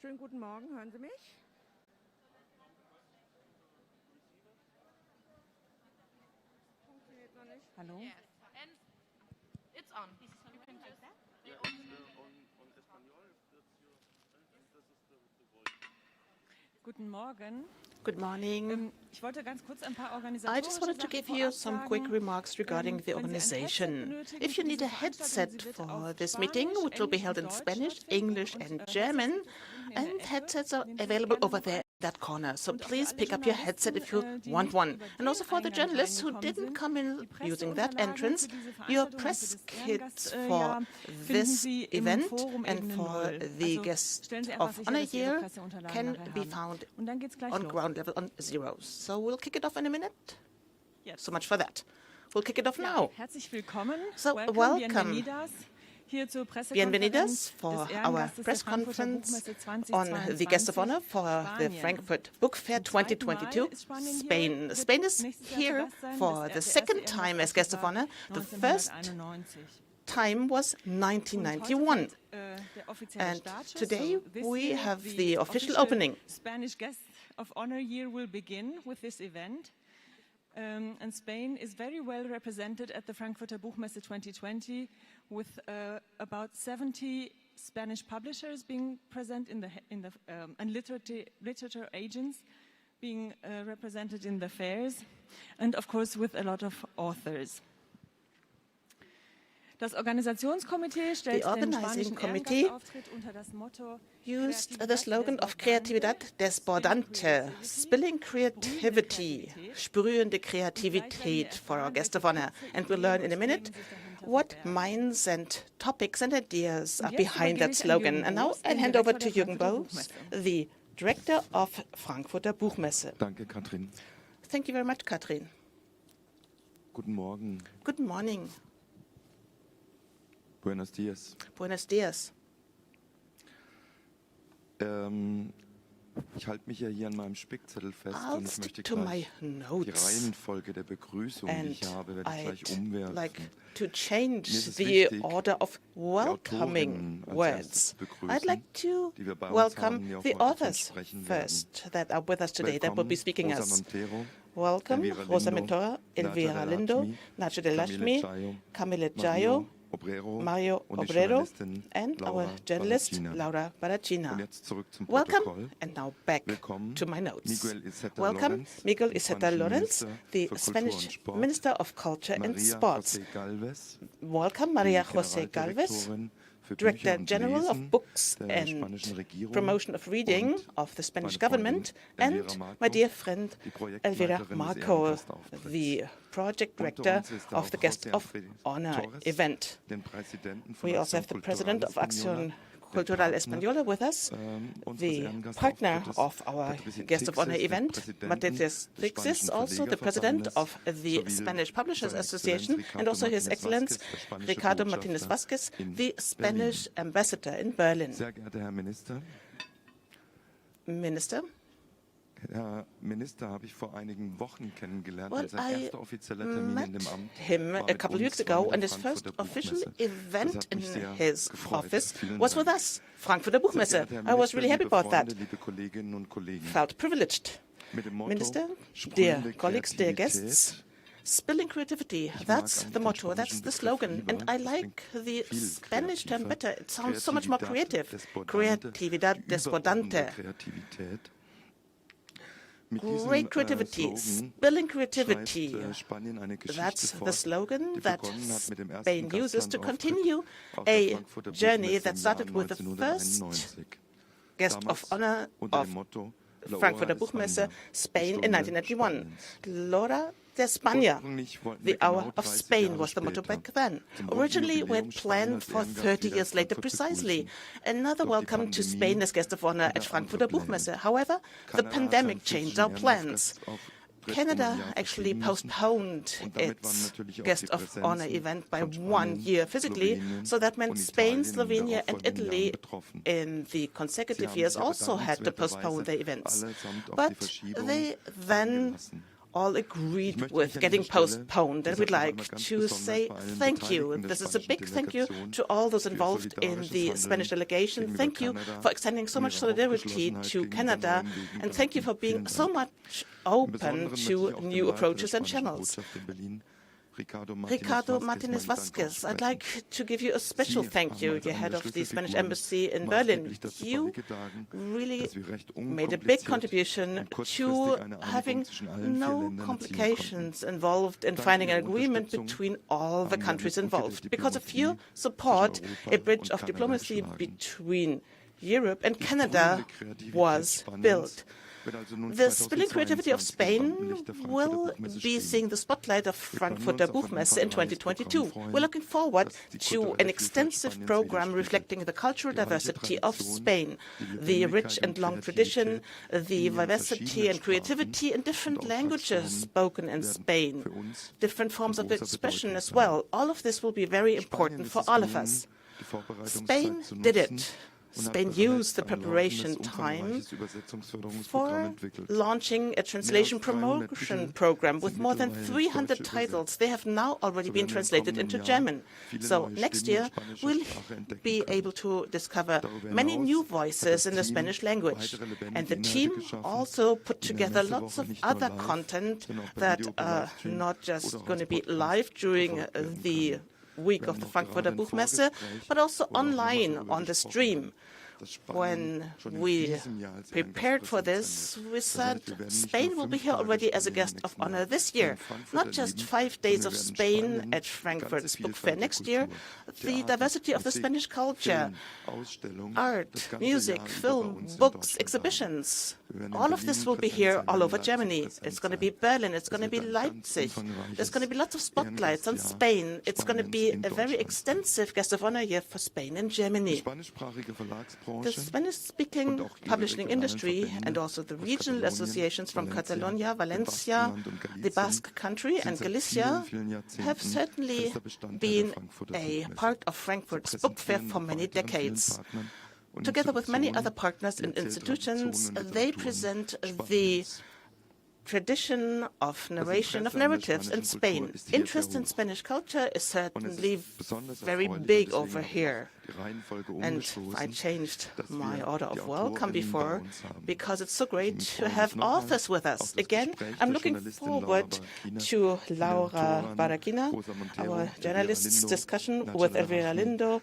Schönen guten Morgen, hören Sie mich? Funktioniert noch nicht. Hallo? Yes, and it's on. You can just Guten Morgen. Good morning. Ich wollte ganz kurz ein paar I just wanted to give you some quick remarks regarding the organization. If you need a headset for this meeting, which will be held in Spanish, English and German, and headsets are available over there in that corner. So please pick up your headset if you want one. And also for the journalists who didn't come in using that entrance, your press kits for this event and for the guest of honor here can be found on ground level on Zeros. So we'll kick it off in a minute. So much for that. We'll kick it off now. So welcome. Bienvenidos for our press conference on the guest of honor for the Frankfurt Book Fair 2022, Spain. Spain is here for the second time as guest of honor. The first time was 1991. And today we have the official opening. Spanish guest of honor year will begin with this event. And Spain is very well represented at the Frankfurter Buchmesse 2020 with about 70 Spanish publishers being present and literature agents being represented in the fairs, and of course with a lot of authors. Das Organisationskomitee stellt den spanischen Ehrengastauftritt unter das Motto used the slogan of Creatividad Desbordante, spilling creativity, sprühende Kreativität for our guest of honor. And we'll learn in a minute what minds and topics and ideas are behind that slogan. And now I'll hand over to Juergen Boos, the director of Frankfurter Buchmesse. Danke, Katrin. Thank you very much, Katrin. Guten Morgen. Good morning. Buenos dias. Buenos dias. Ich halte mich ja hier an meinem Spickzettel fest und ich möchte to my gleich die notes. Reihenfolge der Begrüßung, die ich habe, werde ich gleich umwerfen. Like to change ist the wichtig, order of welcoming als words. erstes begrüßen, I'd like to die wir bei uns welcome haben, die auch the heute authors sprechen werden. first that are with us today, that will be Willkommen, speaking Rosa us. Montero, Welcome, Elvira Rosa Lindo, Montero, Elvira Lindo, Najat Jaio, Karmele, Mario Obrero Mario und die Obrero, Journalistin and Laura our journalist, Barrachina. Laura Barrachina. Und jetzt zurück zum Welcome, Protokoll. and now back Willkommen, to my notes. Miquel Iceta Welcome, Llorens, Miquel der Iceta spanische Llorens, Minister the für Kultur und Spanish Sport. Minister of Culture and María Sports. José Gálvez, Welcome, María die José Gálvez, Generaldirektorin für Director Bücher und General of Lesen Books der and spanischen Regierung Promotion of Reading und of the Spanish meine Freundin government, Elvira and Marco, my dear friend die Elvira Projektleiterin des Marco, Ehrengastauftritts. the project Unter director uns ist of the auch Guest José of Alfredo Honor Torres, event. den Präsidenten von We also have the Acción president of Cultural Acción Española, Cultural den Española with us, unseres the partner Ehrengastauftritts, of our Patricia Guest of Honor Tixis, den event, Präsidenten Matthias des Tixis, spanischen also the president Verlegerverbandes, of the sowie Spanish Publishers seine Association, Exzellenz and also His Ricardo Excellenz Martínez Vázquez, der spanische Ricardo Botschafter Martínez Vázquez, in the Spanish ambassador in Berlin. Sehr geehrter Herr Minister, Herr Minister, habe ich vor einigen Wochen kennengelernt. Well, Unser I erster offizieller Termin in dem Amt him war a mit couple of uns weeks ago, von and der his first Frankfurter official Buchmesse. event Das hat in mich sehr his gefreut. office Vielen was with Dank. us, Frankfurter Sehr Buchmesse. geehrter Herr I was Minister, really happy liebe about that. Freunde, liebe Kolleginnen und Kollegen. Felt privileged. Mit dem Motto, Minister, dear sprühende colleagues, dear Kreativität, guests, spilling creativity, Ich that's mag the eigentlich motto, den that's the spanischen slogan. Begriff And I lieber. like Das the klingt viel Spanish term kreativer. better. It sounds so much more creative. Creatividad die Desbordante. überbordende Kreativität. Mit diesem Great creativity, Slogan spilling creativity. schreibt Spanien eine Geschichte That's the fort, slogan die that begonnen hat mit dem ersten Spain uses to Gastlandauftritt continue auf der a Frankfurter journey Buchmesse that im started Jahr with the first 1991. guest Damals of honor unter of dem Motto Loewe Frankfurter National Buchmesse, Spain in Stunde 1991. Spaniens. Laura de España, Ursprünglich wollten the wir genau hour of 30 Spain Jahre was the motto später back then. zum Originally, we Jubiläum had Spanien planned als for Ehrengast 30 wieder years in later Frankfurt precisely. begrüßen. Another Doch die welcome to Pandemie Spain as guest of honor wieder at Frankfurter andere Buchmesse. Pläne. However, the Kanada hat pandemic seinen changed 15. our plans. Ehrengast auf Canada Jahr actually verschieben müssen. postponed Und damit waren its natürlich auch guest die of honor Präsenzen event by von 1 Spanien, year physically, Slowenien so that meant und Spain, Italien in den Slovenia, and darauffolgenden Italy Jahren betroffen. in the Sie consecutive haben years sich aber also had to postpone dankenswerterweise their events. allesamt auf die But Verschiebung they then eingelassen. all agreed with getting postponed. And we'd like to say thank you. This is a big thank you to all those involved in the Spanish delegation. Thank you for extending so much solidarity to Canada. And thank you for being so much open to new approaches and channels. Ricardo Martinez Vasquez, I'd like to give you a special thank you, the head of the Spanish embassy in Berlin. You really made a big contribution to having no complications involved in finding an agreement between all the countries involved. Because of your support, a bridge of diplomacy between Europe and Canada was built. The Spilling Creativity of Spain will be seeing the spotlight of Frankfurter Buchmesse in 2022. We're looking forward to an extensive program reflecting the cultural diversity of Spain, the rich and long tradition, the vivacity and creativity in different languages spoken in Spain, different forms of expression as well. All of this will be very important for all of us. Spain did it. Spain used the preparation time for launching a translation promotion program with more than 300 titles. They have now already been translated into German. So next year, we'll be able to discover many new voices in the Spanish language. And the team also put together lots of other content that are not just going to be live during the week of the Frankfurter Buchmesse, but also online on the stream. When we prepared for this, we said Spain will be here already as a guest of honor this year. Not just 5 days of Spain at Frankfurt's Book Fair next year, the diversity of the Spanish culture, art, music, film, books, exhibitions, all of this will be here all over Germany. It's going to be Berlin, it's going to be Leipzig. There's going to be lots of spotlights on Spain. It's going to be a very extensive guest of honor year for Spain and Germany. The Spanish-speaking publishing industry and also the regional associations from Catalonia, Valencia, the Basque Country and Galicia have certainly been a part of Frankfurt's Book Fair for many decades. Together with many other partners and institutions, they present the tradition of narration of narratives in Spain. Interest in Spanish culture is certainly very big over here. And I changed my order of welcome before because it's so great to have authors with us. Again, I'm looking forward to Laura Barrachina, our journalists' discussion with Elvira Lindo,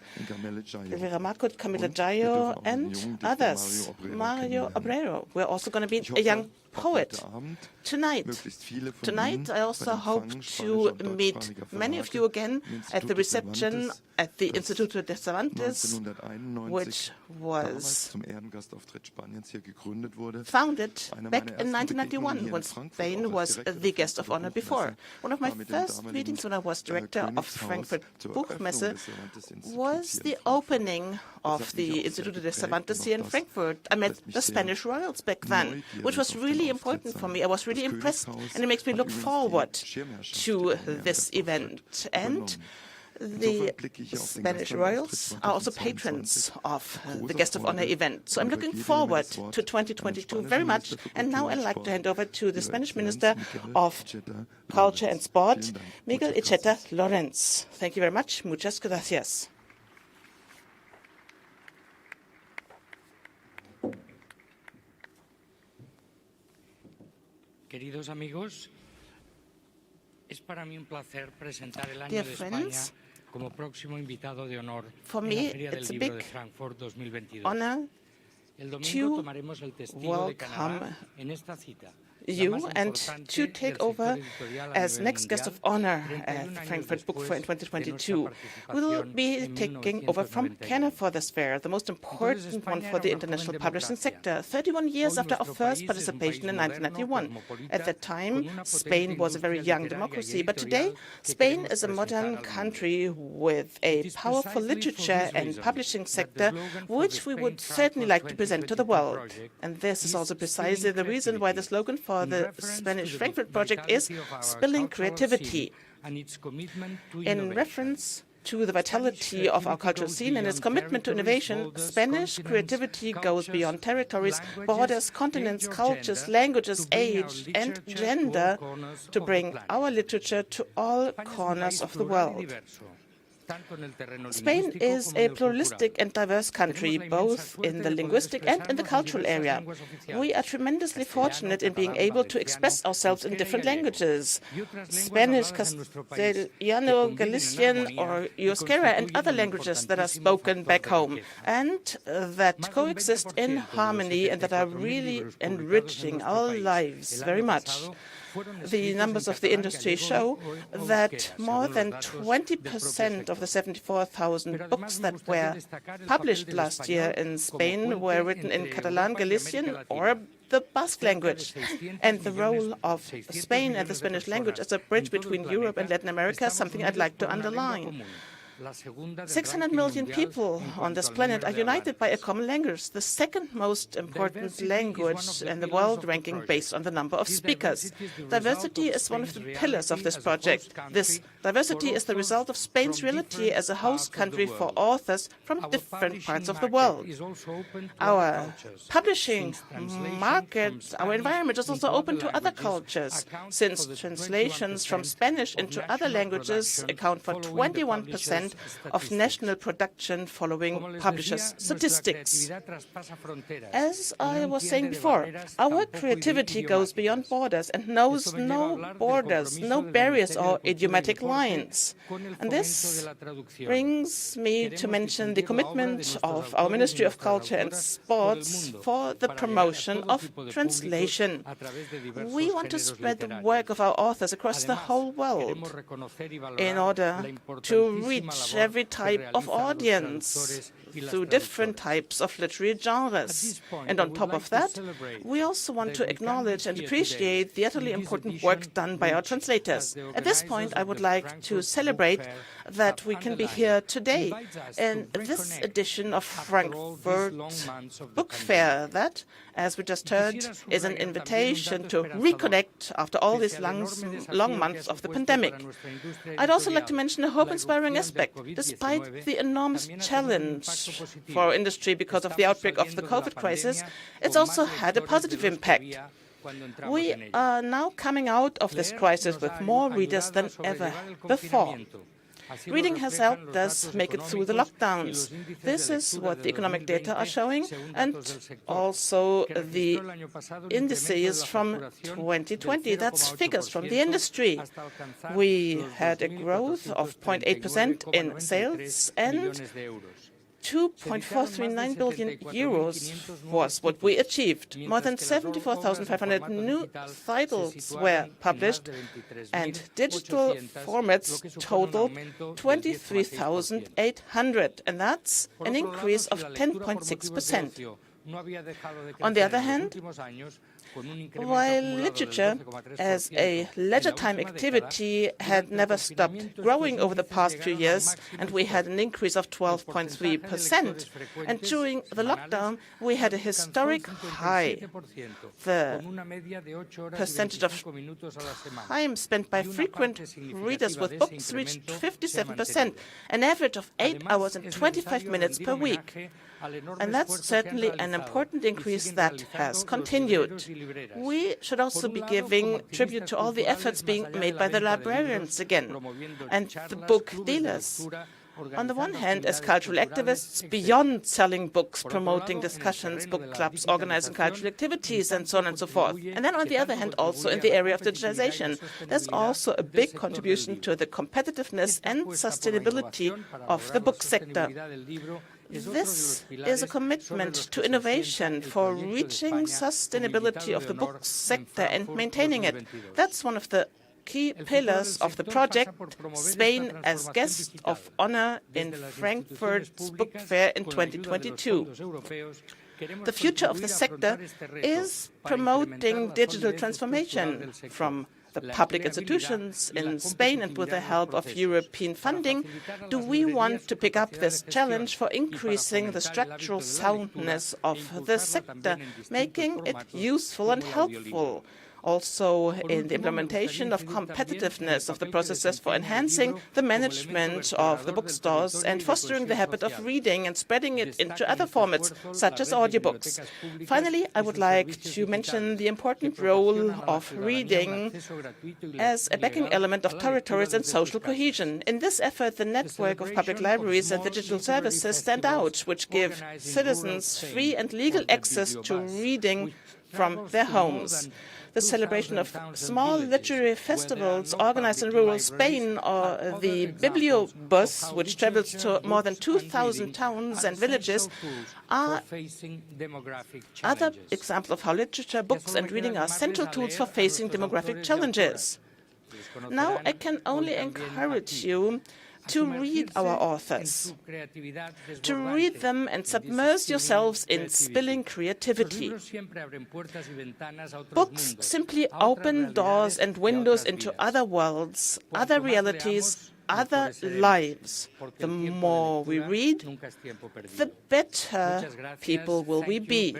Elvira Marco, Karmele, Jaio, and others. Mario Obrero. We're also going to meet a young poet tonight. Tonight, I also hope to meet many of you again at the reception at the Instituto de Cervantes, which was founded back in 1991 when Spain was the guest of honor before. One of my first meetings when I was director of Frankfurt Buchmesse was the opening of the Instituto de Cervantes here in Frankfurt. I met the Spanish royals back then, which was really important for me. I was really impressed, and it makes me look forward to this event. And the Spanish royals are also patrons of the Guest of Honor event. So I'm looking forward to 2022 very much. And now I'd like to hand over to the Spanish Minister of Culture and Sport, Miquel Iceta Llorens. Thank you very much. Muchas gracias. Queridos amigos, es para mí un placer presentar el año Dear de friends, España como próximo invitado de honor for en me, la Feria del it's a Libro big de Frankfurt 2022. honor El domingo to tomaremos el testigo de Canadá welcome en esta cita. you and to take over as next guest of honor at Frankfurt Book Fair in 2022. We will be taking over from Canada for this fair, the most important one for the international publishing sector, 31 years after our first participation in 1991. At that time, Spain was a very young democracy, but today, Spain is a modern country with a powerful literature and publishing sector, which we would certainly like to present to the world. And this is also precisely the reason why the slogan for the Spanish Frankfurt project is Spilling Creativity, in reference to the vitality of our cultural scene and its commitment to innovation, Spanish creativity goes beyond territories, borders, continents, cultures, languages, age, and gender to bring our literature to all corners of the world. Spain is a pluralistic and diverse country, both in the linguistic and in the cultural area. We are tremendously fortunate in being able to express ourselves in different languages: Spanish, Castellano, Galician, or Euskera, and other languages that are spoken back home, and that coexist in harmony and that are really enriching our lives very much. The numbers of the industry show that more than 20% of the 74,000 books that were published last year in Spain were written in Catalan, Galician, or the Basque language. And the role of Spain and the Spanish language as a bridge between Europe and Latin America is something I'd like to underline. 600 million people on this planet are united by a common language, the second most important language in the world ranking based on the number of speakers. Diversity is one of the pillars of this project. This diversity is the result of Spain's reality as a host country for authors from different parts of the world. Our publishing market, our environment is also open to other cultures, since translations from Spanish into other languages account for 21% of national production following publishers' statistics. As I was saying before, our creativity goes beyond borders and knows no borders, no barriers or idiomatic lines. And this brings me to mention the commitment of our Ministry of Culture and Sports for the promotion of translation. We want to spread the work of our authors across the whole world in order to reach every type of audience through different types of literary genres. And on top of that, we also want to acknowledge and appreciate the utterly important work done by our translators. At this point, I would like to celebrate that we can be here today in this edition of Frankfurt Book Fair that, as we just heard, is an invitation to reconnect after all these long months of the pandemic. I'd also like to mention a hope-inspiring aspect. Despite the enormous challenge for our industry because of the outbreak of the COVID crisis, it's also had a positive impact. We are now coming out of this crisis with more readers than ever before. Reading has helped us make it through the lockdowns. This is what the economic data are showing, and also the indices from 2020. That's figures from the industry. We had a growth of 0.8% in sales, and 2.439 billion euros was what we achieved. More than 74,500 new titles were published, and digital formats totaled 23,800, and that's an increase of 10.6%. On the other hand, while literature as a leisure time activity had never stopped growing over the past few years, and we had an increase of 12.3%, and during the lockdown we had a historic high. The percentage of time spent by frequent readers with books reached 57%, an average of 8 hours and 25 minutes per week. And that's certainly an important increase that has continued. We should also be giving tribute to all the efforts being made by the librarians again and the book dealers. On the one hand, as cultural activists, beyond selling books, promoting discussions, book clubs, organizing cultural activities, and so on and so forth. And then on the other hand, also in the area of digitization, there's also a big contribution to the competitiveness and sustainability of the book sector. This is a commitment to innovation for reaching sustainability of the book sector and maintaining it. That's one of the key pillars of the project, Spain as guest of honor in Frankfurt's Book Fair in 2022. The future of the sector is promoting digital transformation from the public institutions in Spain, and with the help of European funding, do we want to pick up this challenge for increasing the structural soundness of the sector, making it useful and helpful, also in the implementation of competitiveness of the processes for enhancing the management of the bookstores and fostering the habit of reading and spreading it into other formats, such as audiobooks. Finally, I would like to mention the important role of reading as a backing element of territories and social cohesion. In this effort, the network of public libraries and digital services stand out, which give citizens free and legal access to reading from their homes. The celebration of small literary festivals organized in rural Spain, or the Bibliobus, which travels to more than 2,000 towns and villages, are other examples of how literature, books and reading are central tools for facing demographic challenges. Now I can only encourage you to read our authors, to read them and submerge yourselves in spilling creativity. Books simply open doors and windows into other worlds, other realities, other lives. The more we read, the better people will we be.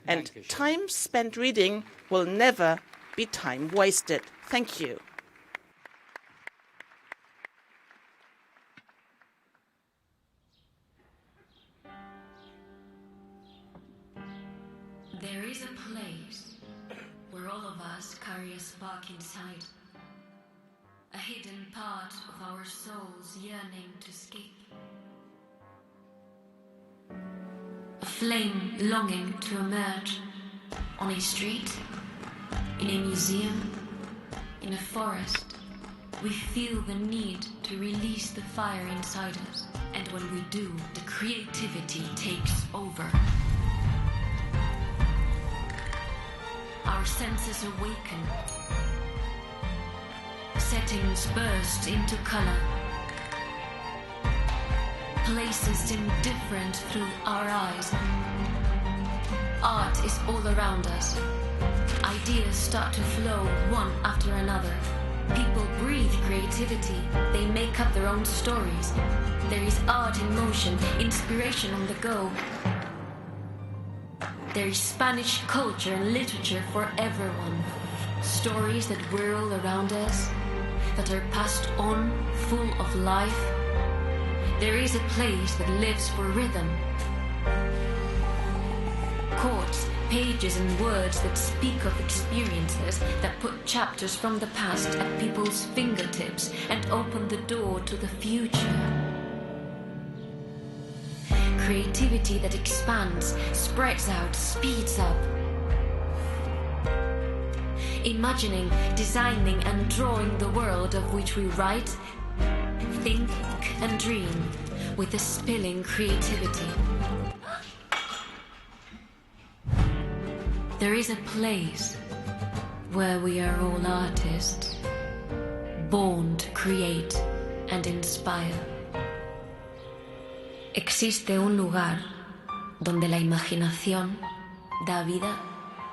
And time spent reading will never be time wasted. Thank you. There is a place where all of us carry a spark inside, a hidden part of our souls yearning to escape, a flame longing to emerge on a street, in a museum, in a forest. We feel the need to release the fire inside us, and when we do, the creativity takes over. Our senses awaken. Settings burst into color. Places seem different through our eyes. Art is all around us. Ideas start to flow one after another. People breathe creativity. They make up their own stories. There is art in motion, inspiration on the go. There is Spanish culture and literature for everyone. Stories that whirl around us, that are passed on, full of life. There is a place that lives for rhythm. Chords, pages and words that speak of experiences, that put chapters from the past at people's fingertips and open the door to the future. Creativity that expands, spreads out, speeds up. Imagining, designing and drawing the world of which we write, think and dream with a spilling creativity. There is a place where we are all artists, born to create and inspire. Existe un lugar donde la imaginación da vida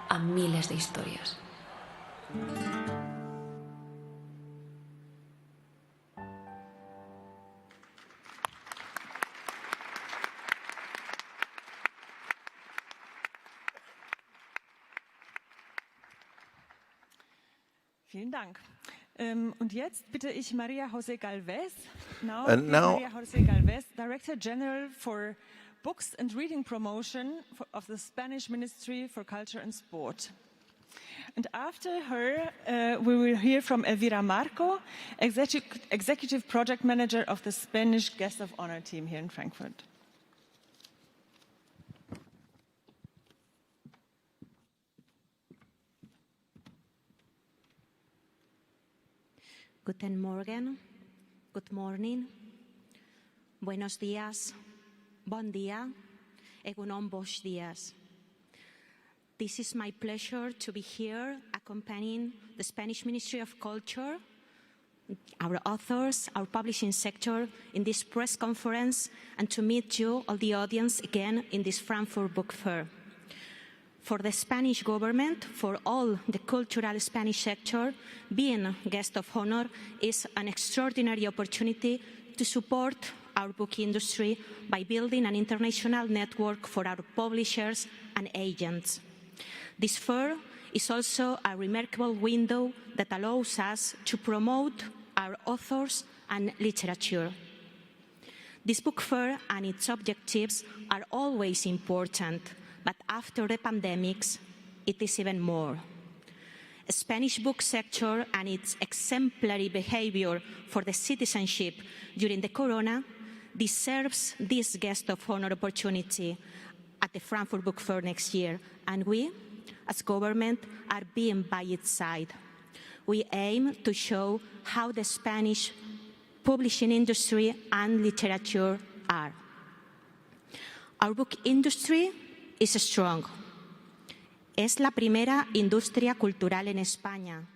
a miles de historias. Vielen Dank. Und jetzt bitte ich María José Gálvez, now María José Gálvez, Director General for Books and Reading Promotion of the Spanish Ministry for Culture and Sport. And after her, we will hear from Elvira Marco, Executive Project Manager of the Spanish Guest of Honor team here in Frankfurt. Guten Morgen, good morning, buenos días, bon dia, egunon bos dias. This is my pleasure to be here accompanying the Spanish Ministry of Culture, our authors, our publishing sector in this press conference, and to meet you, all the audience, again in this Frankfurt Book Fair. For the Spanish government, for all the cultural Spanish sector, being guest of honor is an extraordinary opportunity to support our book industry by building an international network for our publishers and agents. This fair is also a remarkable window that allows us to promote our authors and literature. This book fair and its objectives are always important, but after the pandemics, it is even more. The Spanish book sector and its exemplary behavior for the citizenship during the corona deserves this guest of honor opportunity at the Frankfurt Book Fair next year, and we, as government, are being by its side. We aim to show how the Spanish publishing industry and literature are. Our book industry is strong. Es la primera industria cultural en España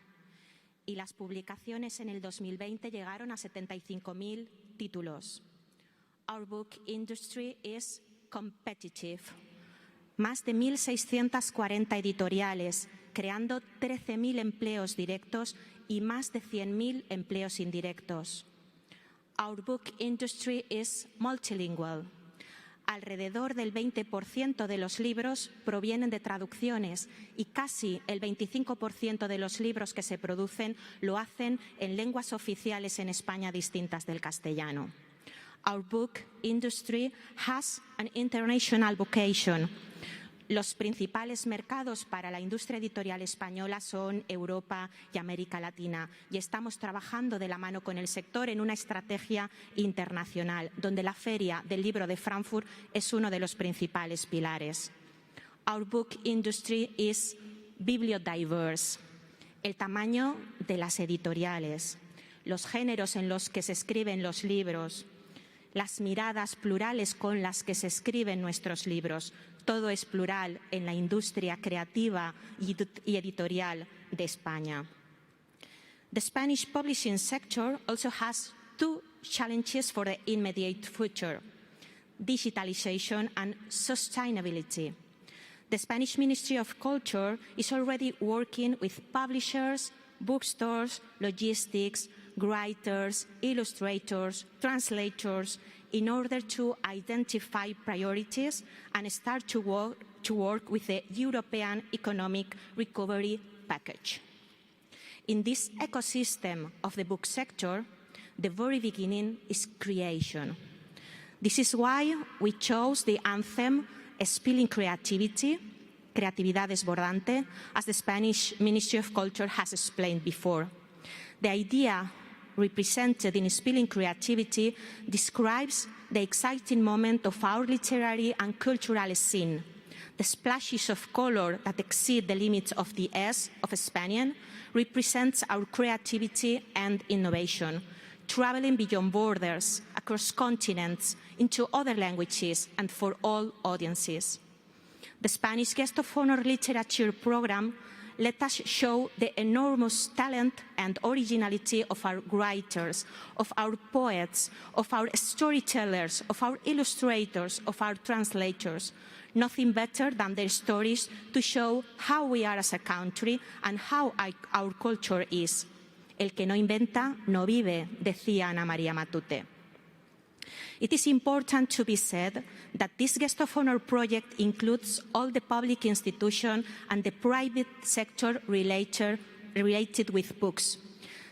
y las publicaciones en el 2020 llegaron a 75.000 títulos. Our book industry is competitive. Más de 1.640 editoriales, creando 13.000 empleos directos y más de 100.000 empleos indirectos. Our book industry is multilingual. Alrededor del 20% de los libros provienen de traducciones y casi el 25% de los libros que se producen lo hacen en lenguas oficiales en España distintas del castellano. Our book industry has an international vocation. Los principales mercados para la industria editorial española son Europa y América Latina, y estamos trabajando de la mano con el sector en una estrategia internacional, donde la Feria del Libro de Frankfurt es uno de los principales pilares. Our book industry is bibliodiverse. El tamaño de las editoriales, los géneros en los que se escriben los libros, las miradas plurales con las que se escriben nuestros libros. Todo es plural en la industria creativa y editorial de España. The Spanish publishing sector also has two challenges for the immediate future: digitalization and sustainability. The Spanish Ministry of Culture is already working with publishers, bookstores, logistics, writers, illustrators, translators, in order to identify priorities and start to work with the European Economic Recovery Package. In this ecosystem of the book sector, the very beginning is creation. This is why we chose the anthem Spilling Creativity, Creatividad Desbordante, as the Spanish Ministry of Culture has explained before. The idea represented in Spilling Creativity describes the exciting moment of our literary and cultural scene. The splashes of color that exceed the limits of the S of Spanian represents our creativity and innovation, traveling beyond borders, across continents, into other languages, and for all audiences. The Spanish Guest of Honor Literature Program let us show the enormous talent and originality of our writers, of our poets, of our storytellers, of our illustrators, of our translators. Nothing better than their stories to show how we are as a country and how our culture is. El que no inventa, no vive, decía Ana María Matute. It is important to be said that this Guest of Honor project includes all the public institutions and the private sector related with books.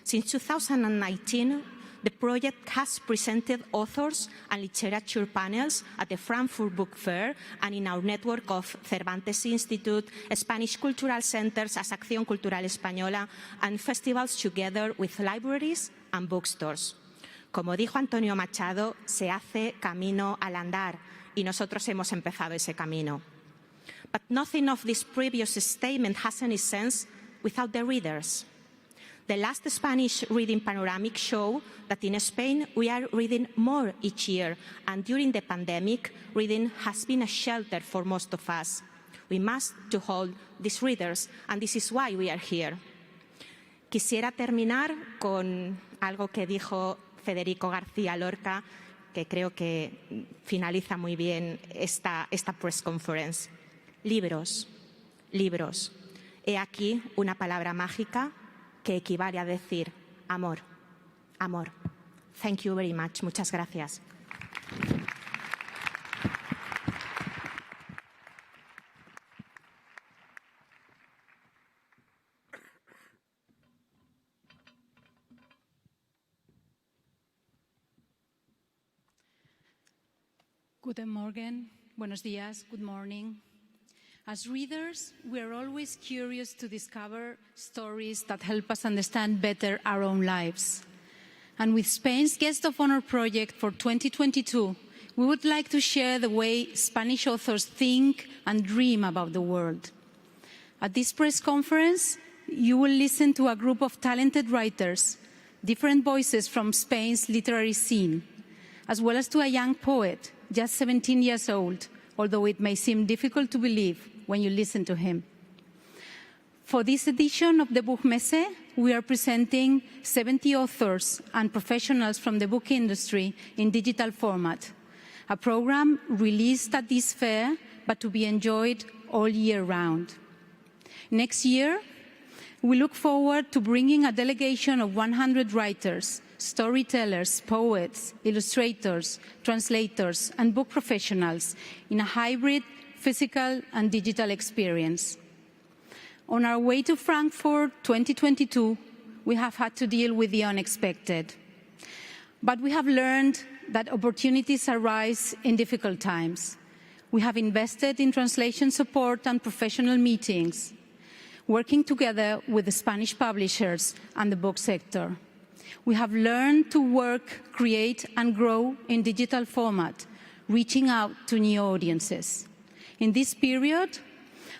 Since 2019, the project has presented authors and literature panels at the Frankfurt Book Fair and in our network of Cervantes Institute, Spanish Cultural Centers, as Acción Cultural Española, and festivals together with libraries and bookstores. Como dijo Antonio Machado, se hace camino al andar, y nosotros hemos empezado ese camino. But nothing of this previous statement has any sense without the readers. The last Spanish Reading Panoramic show that in Spain we are reading more each year, and during the pandemic, reading has been a shelter for most of us. We must to hold these readers, and this is why we are here. Quisiera terminar con algo que dijo Federico García Lorca, que creo que finaliza muy bien esta press conference. Libros, libros. He aquí una palabra mágica que equivale a decir amor, amor. Thank you very much. Muchas gracias. Guten Morgen, buenos días, good morning. As readers, we are always curious to discover stories that help us understand better our own lives. And with Spain's Guest of Honor project for 2022, we would like to share the way Spanish authors think and dream about the world. At this press conference, you will listen to a group of talented writers, different voices from Spain's literary scene, as well as to a young poet, just 17 years old, although it may seem difficult to believe when you listen to him. For this edition of the Buchmesse, we are presenting 70 authors and professionals from the book industry in digital format, a program released at this fair, but to be enjoyed all year round. Next year, we look forward to bringing a delegation of 100 writers, storytellers, poets, illustrators, translators, and book professionals in a hybrid physical and digital experience. On our way to Frankfurt 2022, we have had to deal with the unexpected. But we have learned that opportunities arise in difficult times. We have invested in translation support and professional meetings, working together with the Spanish publishers and the book sector. We have learned to work, create, and grow in digital format, reaching out to new audiences. In this period,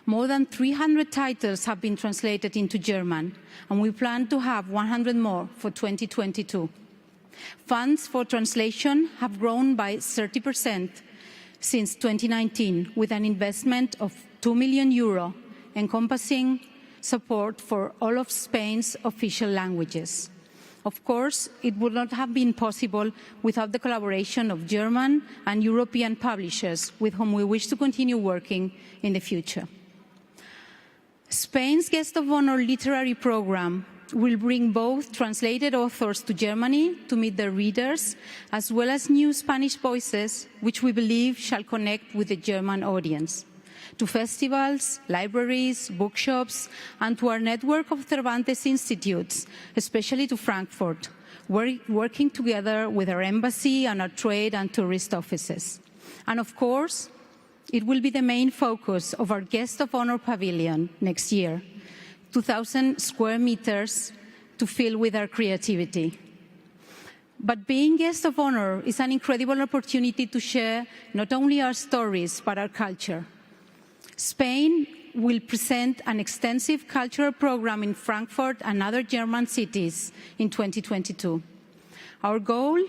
more than 300 titles have been translated into German, and we plan to have 100 more for 2022. Funds for translation have grown by 30% since 2019, with an investment of €2 million, encompassing support for all of Spain's official languages. Of course, it would not have been possible without the collaboration of German and European publishers with whom we wish to continue working in the future. Spain's Guest of Honor literary program will bring both translated authors to Germany to meet their readers, as well as new Spanish voices, which we believe shall connect with the German audience, to festivals, libraries, bookshops, and to our network of Cervantes institutes, especially to Frankfurt, working together with our embassy and our trade and tourist offices. And of course, it will be the main focus of our Guest of Honor pavilion next year, 2,000 square meters to fill with our creativity. But being Guest of Honor is an incredible opportunity to share not only our stories, but our culture. Spain will present an extensive cultural program in Frankfurt and other German cities in 2022. Our goal?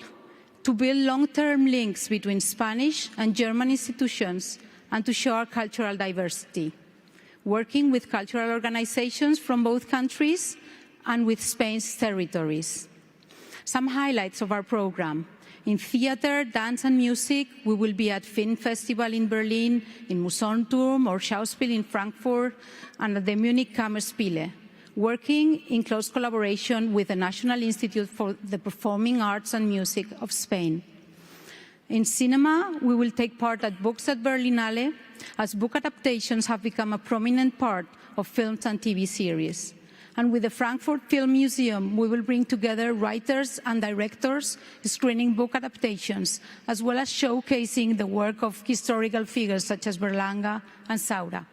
To build long-term links between Spanish and German institutions and to show our cultural diversity, working with cultural organizations from both countries and with Spain's territories. Some highlights of our program. In theater, dance and music, we will be at Film Festival in Berlin, in Museumturm or Schauspiel in Frankfurt, and at the Munich Kammerspiele, working in close collaboration with the National Institute for the Performing Arts and Music of Spain. In cinema, we will take part at Books at Berlinale, as book adaptations have become a prominent part of films and TV series. And with the Frankfurt Film Museum, we will bring together writers and directors screening book adaptations, as well as showcasing the work of historical figures such as Berlanga and Saura.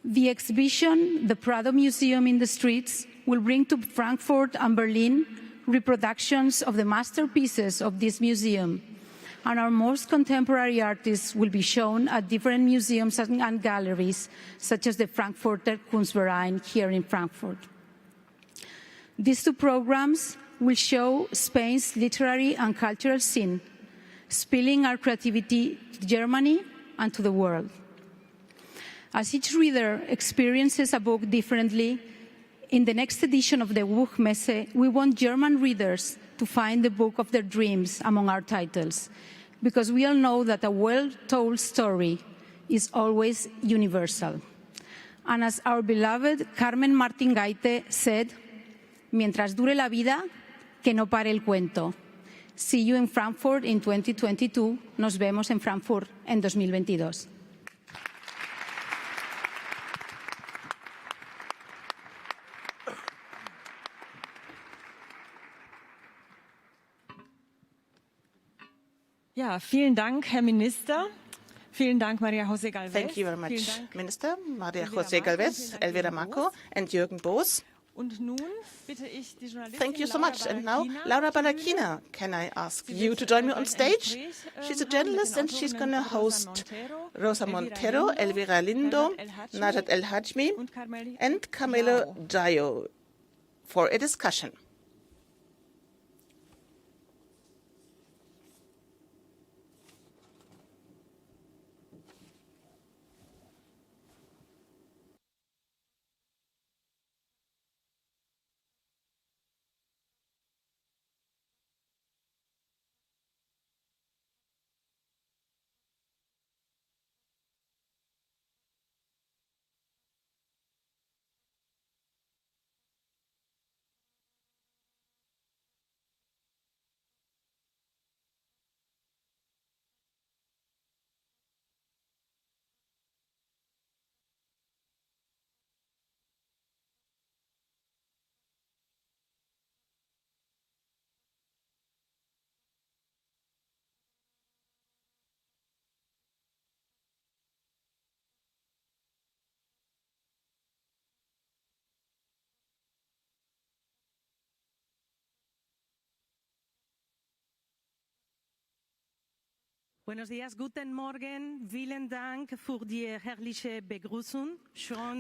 The exhibition, the Prado Museum in the Streets, will bring to Frankfurt and Berlin reproductions of the masterpieces of this museum. And our most contemporary artists will be shown at different museums and galleries, such as the Frankfurter Kunstverein here in Frankfurt. These two programs will show Spain's literary and cultural scene, spilling our creativity to Germany and to the world. As each reader experiences a book differently, in the next edition of the Buchmesse, we want German readers to find the book of their dreams among our titles, because we all know that a well-told story is always universal. And as our beloved Carmen Martín Gaite said, mientras dure la vida, que no pare el cuento. See you in Frankfurt in 2022. Nos vemos en Frankfurt en 2022. Ja, vielen Dank, Herr Minister. Vielen Dank, María José Gálvez. Thank you very much, Minister María José Gálvez, Elvira Marco, and Juergen Boos. Und nun bitte ich die Journalistin Thank you so Laura much. And now, Barrachina Laura Barrachina, can I ask you to join me on stage? She's a journalist and she's going to host Rosa Montero, Elvira Lindo, Najat Hachmi, and Karmele Jaio for a discussion. Buenos días, guten Morgen, vielen Dank für die herrliche Begrüßung.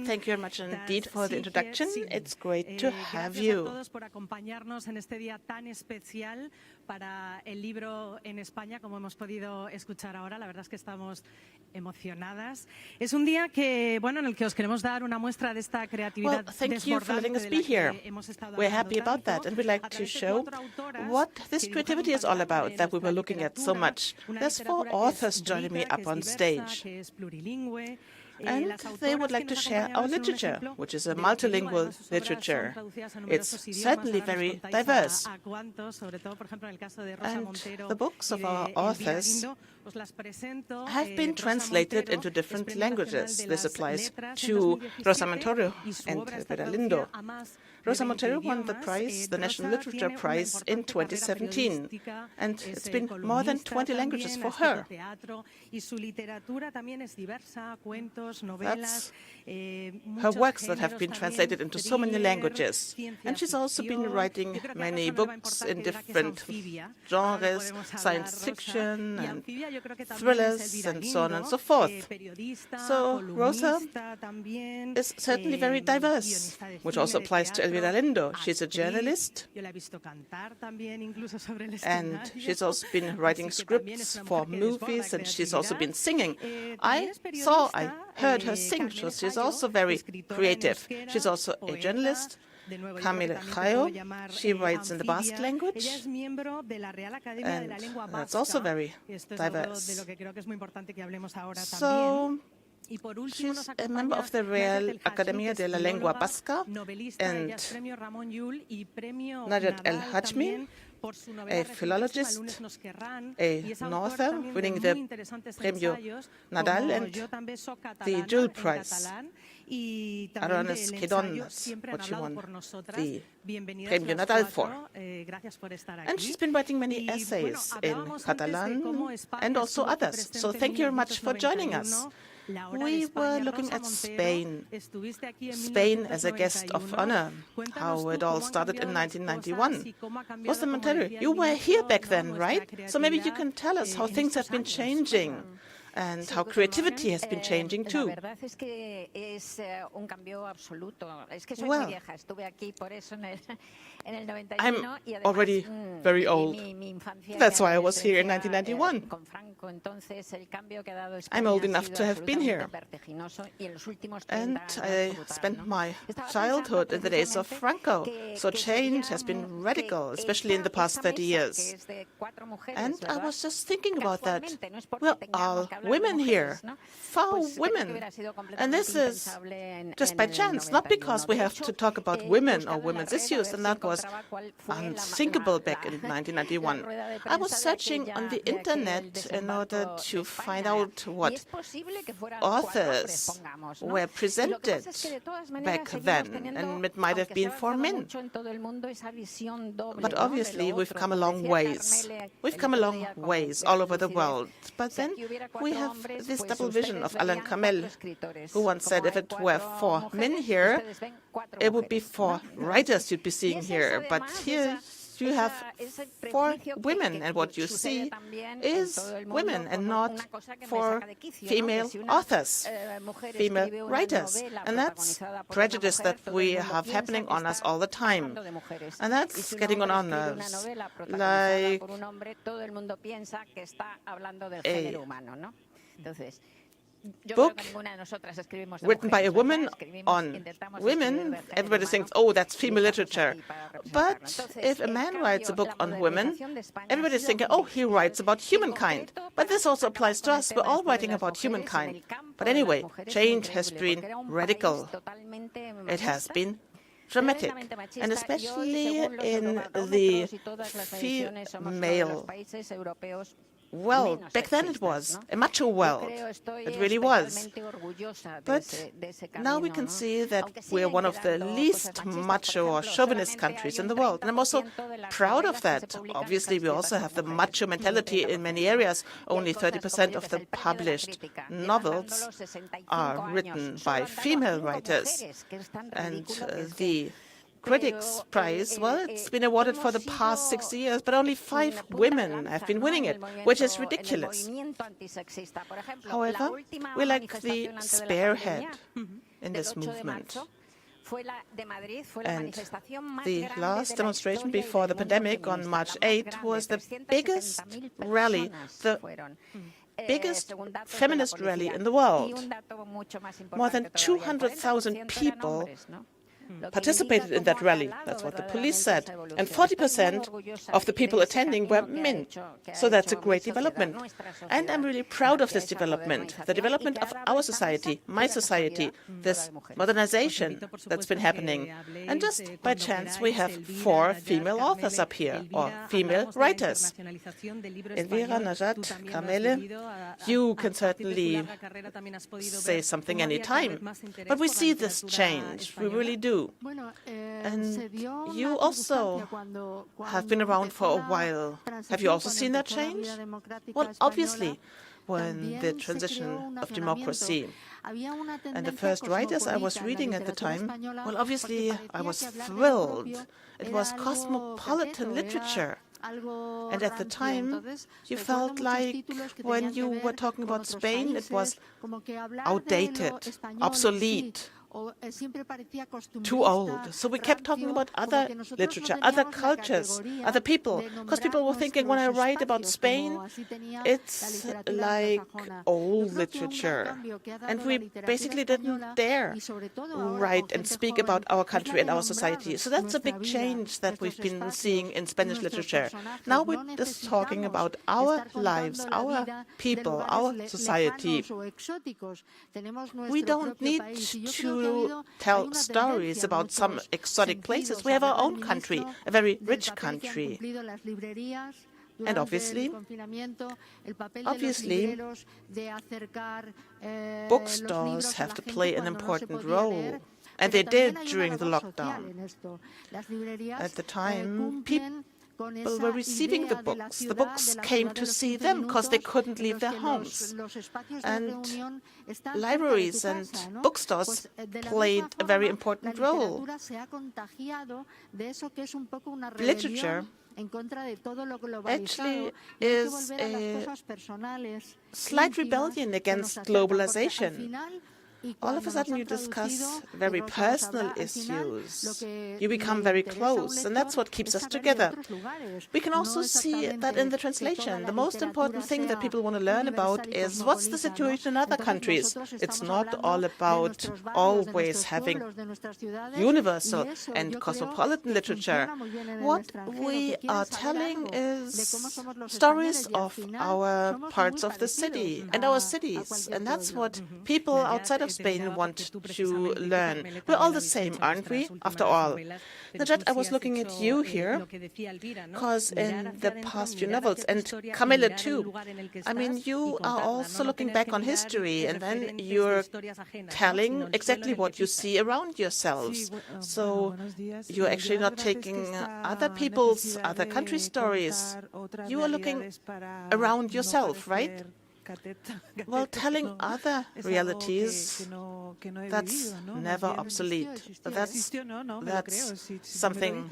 Thank you very much indeed for the introduction. It's great to have you. Gracias a todos por acompañarnos en este día tan especial para el libro en España, como hemos podido escuchar ahora. La verdad es que estamos emocionadas. Es un día que, bueno, en el que os queremos dar una muestra de esta creatividad thank you for letting us be here. We're happy about that, and we'd like to show what this creativity is all about that we were looking at so much. There's 4 authors joining me up on stage, and they would like to share our literature, which is a multilingual literature. It's certainly very diverse. And the books of our authors have been translated into different languages. This applies to Rosa Montero and Elvira Lindo. Rosa Montero won the prize, the National Literature Prize, in 2017, and it's been more than 20 languages for her. That's her works that have been translated into so many languages. And she's also been writing many books in different genres, science fiction and thrillers and so on and so forth. So Rosa is certainly very diverse, which also applies to Elvira Lindo. She's a journalist, and she's also been writing scripts for movies, and she's also been singing. I heard her sing, so she's also very creative. She's also a journalist. Karmele, Jaio, she writes in the Basque language, and that's also very diverse. So she's a member of the Real Academia de la Lengua Vasca, and Najat Hachmi, a philologist, a author, winning the Premio Nadal and the Jules Prize. Arones Quedon, what she won the Premio Nadal for. And she's been writing many essays in Catalan and also others. So thank you very much for joining us. We were looking at Spain as a guest of honor, how it all started in 1991. Rosa Montero, you were here back then, right? So maybe you can tell us how things have been changing and how creativity has been changing too. Well, I'm already very old. That's why I was here in 1991. I'm old enough to have been here. And I spent my childhood in the days of Franco. So change has been radical, especially in the past 30 years. And I was just thinking about that. We're all women here. 4 women. And this is just by chance, not because we have to talk about women or women's issues, and that was unthinkable back in 1991. I was searching on the internet in order to find out what authors were presented back then, and it might have been 4 men. But obviously, we've come a long ways. We've come a long ways all over the world. But then we have this double vision of Karmele, who once said if it were 4 men here, it would be 4 writers you'd be seeing here. But here you have 4 women, and what you see is women and not 4 female authors, female writers. And that's prejudice that we have happening on us all the time. And that's getting on our nerves. Like a book written by a woman on women, everybody thinks, oh, that's female literature. But if a man writes a book on women, everybody's thinking, oh, he writes about humankind. But this also applies to us. We're all writing about humankind. But anyway, change has been radical. It has been dramatic, and especially in the female world. Back then it was a macho world. It really was. But now we can see that we're one of the least macho or chauvinist countries in the world. And I'm also proud of that. Obviously, we also have the macho mentality in many areas. Only 30% of the published novels are written by female writers. And the Critics' Prize, well, it's been awarded for the past 6 years, but only 5 women have been winning it, which is ridiculous. However, we like the spearhead in this movement. And the last demonstration before the pandemic on March 8 was the biggest rally, the biggest feminist rally in the world. More than 200,000 people participated in that rally. That's what the police said. And 40% of the people attending were men. So that's a great development. And I'm really proud of this development, the development of our society, my society, this modernization that's been happening. And just by chance, we have 4 female authors up here, or female writers. Elvira, Najat, Karmele, you can certainly say something anytime. But we see this change. We really do. And you also have been around for a while. Have you also seen that change? Well, obviously, when the transition of democracy and the first writers I was reading at the time, well, obviously, I was thrilled. It was cosmopolitan literature. And at the time, you felt like when you were talking about Spain, it was outdated, obsolete, too old. So we kept talking about other literature, other cultures, other people, because people were thinking when I write about Spain, it's like old literature. And we basically didn't dare write and speak about our country and our society. So that's a big change that we've been seeing in Spanish literature. Now we're just talking about our lives, our people, our society. We don't need to tell stories about some exotic places. We have our own country, a very rich country. And obviously, bookstores have to play an important role. And they did during the lockdown. At the time, people were receiving the books. The books came to see them because they couldn't leave their homes. And libraries and bookstores played a very important role. Literature actually is a slight rebellion against globalization. all of a sudden you discuss very personal issues. You become very close, and that's what keeps us together. We can also see that in the translation. The most important thing that people want to learn about is what's the situation in other countries. It's not all about always having universal and cosmopolitan literature. What we are telling is stories of our parts of the city and our cities, and that's what people outside of Spain want to learn. We're all the same, aren't we, after all? Najat, I was looking at you here, because in the past few novels, and Karmele too, I mean, you are also looking back on history, and then you're telling exactly what you see around yourselves. So you're actually not taking other people's, other country stories. You are looking around yourself, right? Well, telling other realities, that's never obsolete. That's something.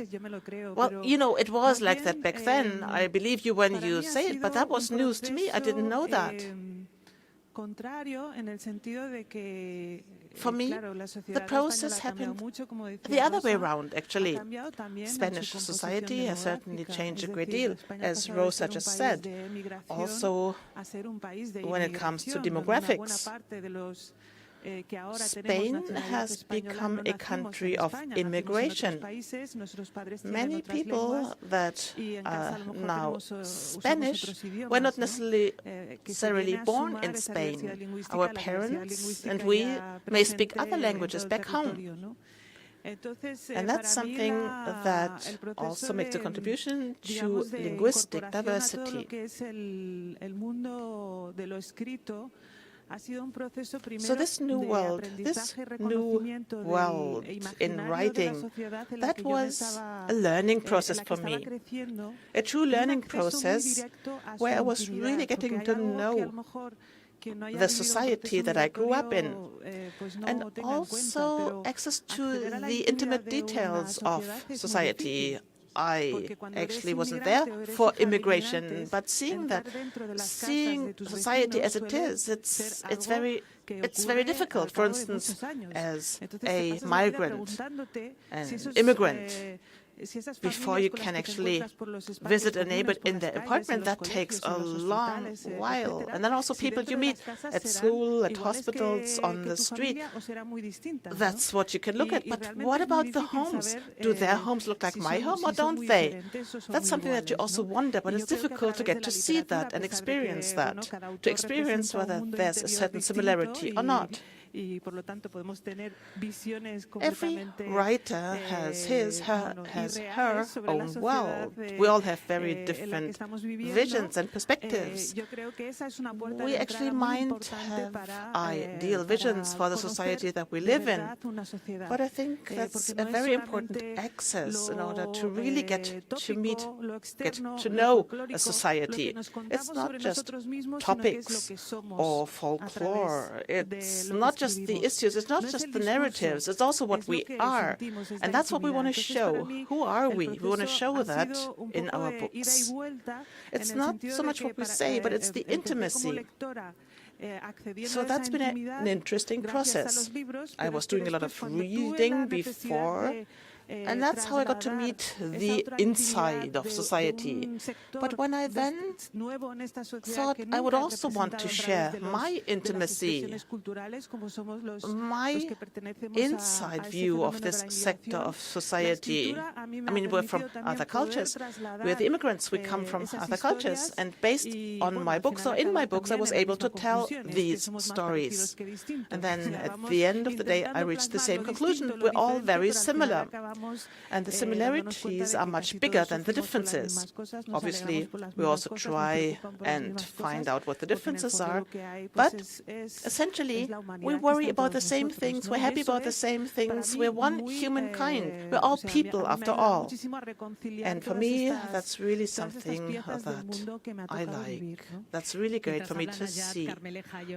Well, you know, it was like that back then. I believe you when you say it, but that was news to me. I didn't know that. For me, the process happened the other way around, actually. Spanish society has certainly changed a great deal, as Rosa just said. Also, when it comes to demographics, Spain has become a country of immigration. Many people that are now Spanish were not necessarily born in Spain. Our parents and we may speak other languages back home. And that's something that also makes a contribution to linguistic diversity. So this new world in writing, that was a learning process for me, a true learning process where I was really getting to know the society that I grew up in, and also access to the intimate details of society. I actually wasn't there for immigration, but seeing society as it is, it's very difficult. For instance, as a migrant, an immigrant, before you can actually visit a neighbor in their apartment, that takes a long while. And then also people you meet at school, at hospitals, on the street. That's what you can look at. But what about the homes? Do their homes look like my home or don't they? That's something that you also wonder, but it's difficult to get to see that and experience that, to experience whether there's a certain similarity or not. Every writer has her own world. We all have very different visions and perspectives. We actually might have ideal visions for the society that we live in, but I think that's a very important access in order to really get to know a society. It's not just topics or folklore. It's not just the issues, it's not just the narratives, it's also what we are. And that's what we want to show. Who are we? We want to show that in our books. It's not so much what we say, but it's the intimacy. So that's been an interesting process. I was doing a lot of reading before, and that's how I got to meet the inside of society. But when I then thought I would also want to share my intimacy, my inside view of this sector of society. I mean, we're from other cultures. We're the immigrants. We come from other cultures. And based on my books, or in my books, I was able to tell these stories. And then at the end of the day, I reached the same conclusion. We're all very similar. And the similarities are much bigger than the differences. Obviously, we also try and find out what the differences are, but essentially, we worry about the same things, we're happy about the same things, we're one humankind, we're all people after all. And for me, that's really something that I like. That's really great for me to see.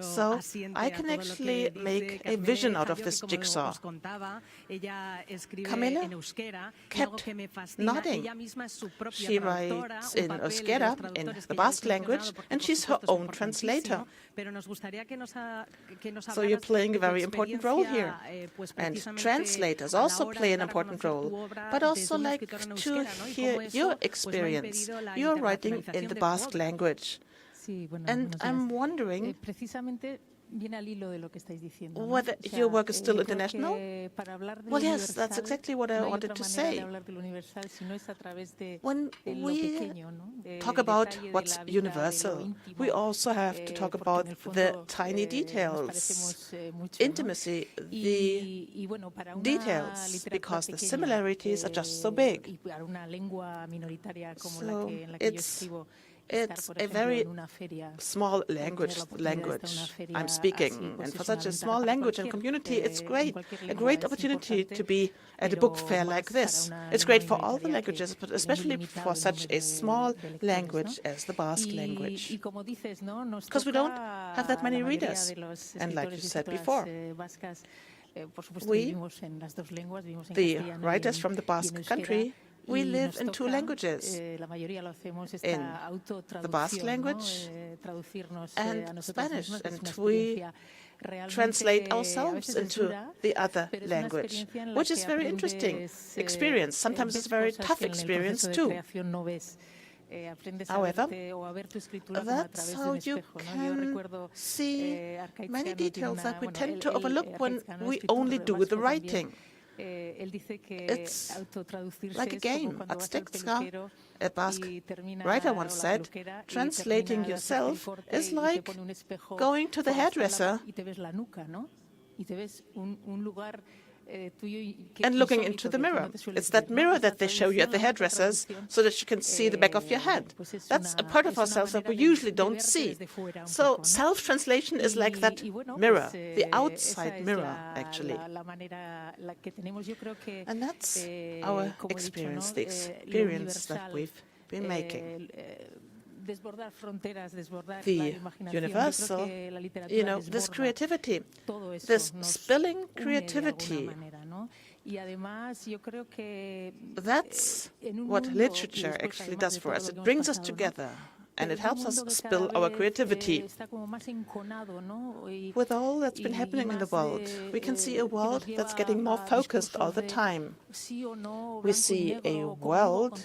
So I can actually make a vision out of this jigsaw. Karmele kept nodding. She writes in euskera, in the Basque language, and she's her own translator. So you're playing a very important role here. And translators also play an important role. But also like to hear your experience. You're writing in the Basque language. And I'm wondering whether your work is still international? Well, yes, that's exactly what I wanted to say. When we talk about what's universal, we also have to talk about the tiny details, intimacy, the details, because the similarities are just so big. So it's a very small language I'm speaking. And for such a small language and community, it's great. A great opportunity to be at a book fair like this. It's great for all the languages, but especially for such a small language as the Basque language. Because we don't have that many readers. And like you said before, we, the writers from the Basque country, we live in two languages, in the Basque language and Spanish, and we translate ourselves into the other language, which is very interesting experience. Sometimes it's a very tough experience too. However, that's how you can see many details that we tend to overlook when we only do the writing. It's like a game. A Basque writer once said, translating yourself is like going to the hairdresser and looking into the mirror. It's that mirror that they show you at the hairdressers so that you can see the back of your head. That's a part of ourselves that we usually don't see. So self-translation is like that mirror, the outside mirror, actually. And that's our experience, the experience that we've been making. The universal, this creativity, this spilling creativity, that's what literature actually does for us. It brings us together and it helps us spill our creativity. With all that's been happening in the world, we can see a world that's getting more focused all the time. We see a world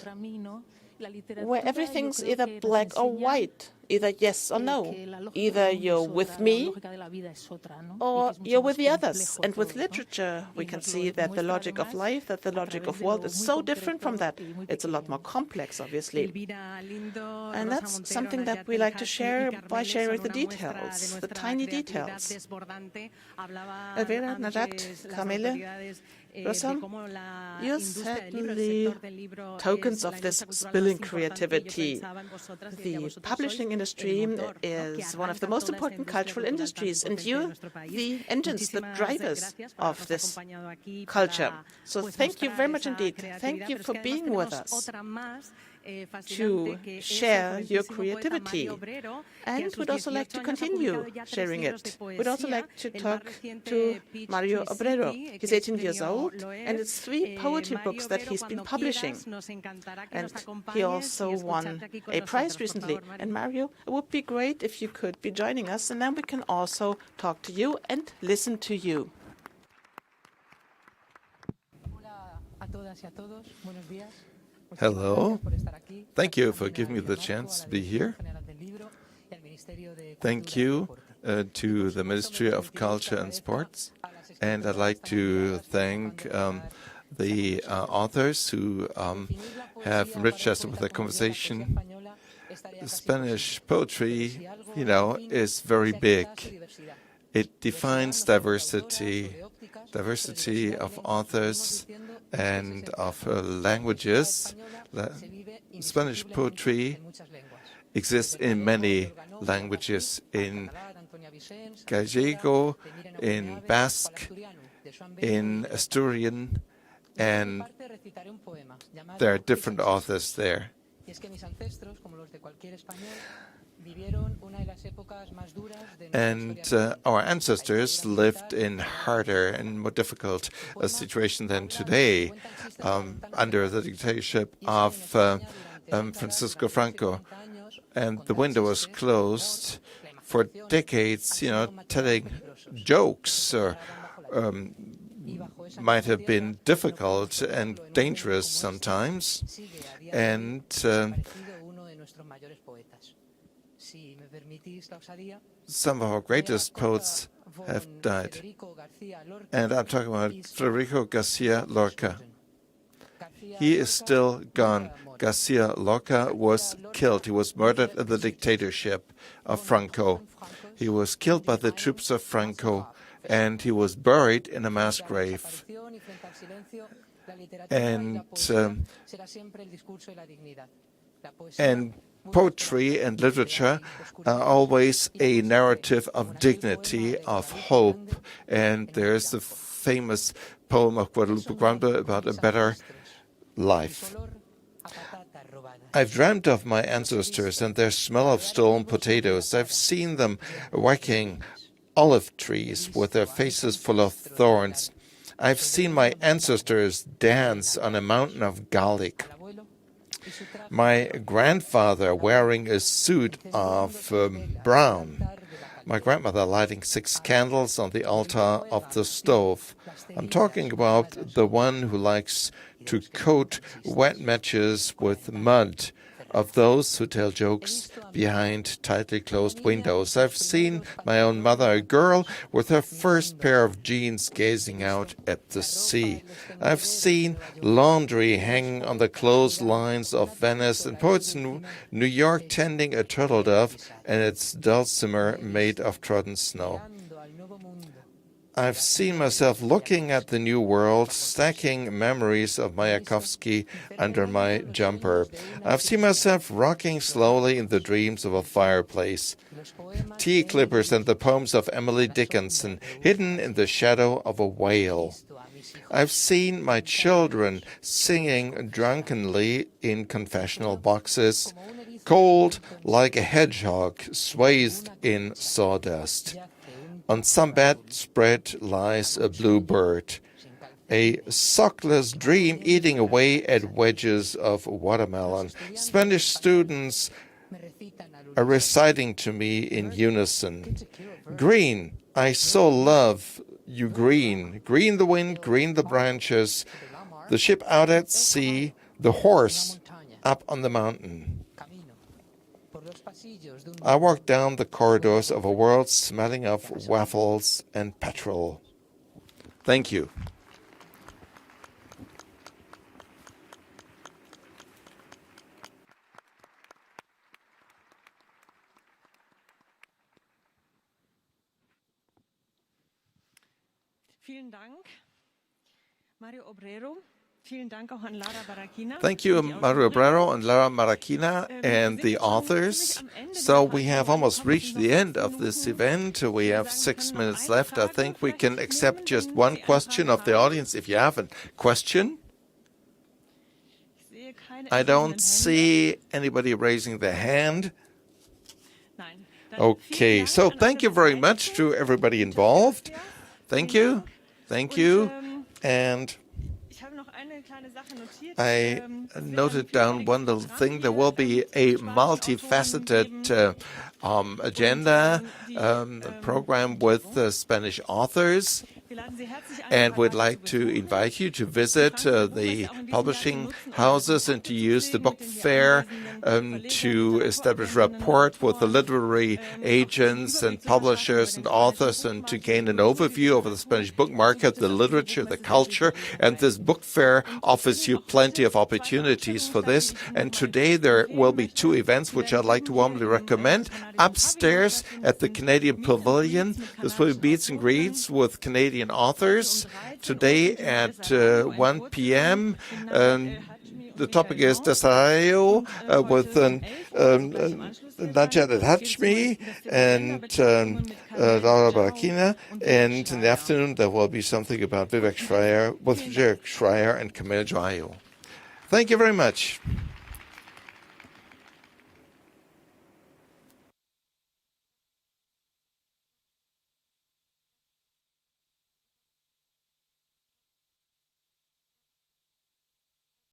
where everything's either black or white, either yes or no. Either you're with me or you're with the others. And with literature, we can see that the logic of life, that the logic of world is so different from that. It's a lot more complex, obviously. And that's something that we like to share by sharing the details, the tiny details. Elvira, Najat, Karmele, you're certainly tokens of this spilling creativity. The publishing industry is one of the most important cultural industries, and you're the engines, the drivers of this culture. So thank you very much indeed. Thank you for being with us to share your creativity. And we'd also like to continue sharing it. We'd also like to talk to Mario Obrero. He's 18 years old, and it's 3 poetry books that he's been publishing. And he also won a prize recently. And Mario, it would be great if you could be joining us, and then we can also talk to you and listen to you. Hello. Thank you for giving me the chance to be here. Thank you to the Ministry of Culture and Sports. And I'd like to thank the authors who have enriched us with their conversation. Spanish poetry, is very big. It defines diversity of authors and of languages. Spanish poetry exists in many languages, in Gallego, in Basque, in Asturian, and there are different authors there. And our ancestors lived in harder and more difficult situation than today, under the dictatorship of Francisco Franco. And the window was closed for decades, telling jokes might have been difficult and dangerous sometimes. And some of our greatest poets have died. And I'm talking about Federico Garcia Lorca. He is still gone. Garcia Lorca was killed. He was murdered in the dictatorship of Franco. He was killed by the troops of Franco, and he was buried in a mass grave. And poetry and literature are always a narrative of dignity, of hope. And there's the famous poem of Guadalupe Granda about a better life. I've dreamt of my ancestors and their smell of stolen potatoes. I've seen them whacking olive trees with their faces full of thorns. I've seen my ancestors dance on a mountain of garlic. My grandfather wearing a suit of brown. My grandmother lighting 6 candles on the altar of the stove. I'm talking about the one who likes to coat wet matches with mud, of those who tell jokes behind tightly closed windows. I've seen my own mother, a girl with her first pair of jeans gazing out at the sea. I've seen laundry hanging on the clotheslines of Venice and poets in New York tending a turtle dove and its dulcimer made of trodden snow. I've seen myself looking at the new world, stacking memories of Mayakovsky under my jumper. I've seen myself rocking slowly in the dreams of a fireplace. Tea clippers and the poems of Emily Dickinson hidden in the shadow of a whale. I've seen my children singing drunkenly in confessional boxes, cold like a hedgehog swathed in sawdust. On some bedspread lies a blue bird, a sockless dream eating away at wedges of watermelon. Spanish students are reciting to me in unison. Green, I so love you green. Green the wind, green the branches, the ship out at sea, the horse up on the mountain. I walk down the corridors of a world smelling of waffles and petrol. Thank you. Vielen Dank, Mario Obrero. Thank you, Mario Obrero and Laura Barrachina and the authors. So we have almost reached the end of this event. We have 6 minutes left. I think we can accept just one question of the audience. If you have a question. I don't see anybody raising their hand. Okay, so thank you very much to everybody involved. Thank you. Thank you. And I noted down one little thing. There will be a multifaceted agenda program with Spanish authors. And we'd like to invite you to visit the publishing houses and to use the book fair to establish rapport with the literary agents and publishers and authors and to gain an overview of the Spanish book market, the literature, the culture. And this book fair offers you plenty of opportunities for this. And today there will be 2 events which I'd like to warmly recommend. Upstairs at the Canadian Pavilion, this will be meets and greets with Canadian authors today at 1 p.m. The topic is Jaio with Najat and Hachmi and Laura Barrachina. And in the afternoon, there will be something about Vivek Schreier with Vivek Schreier and Karmele Jaio. Thank you very much.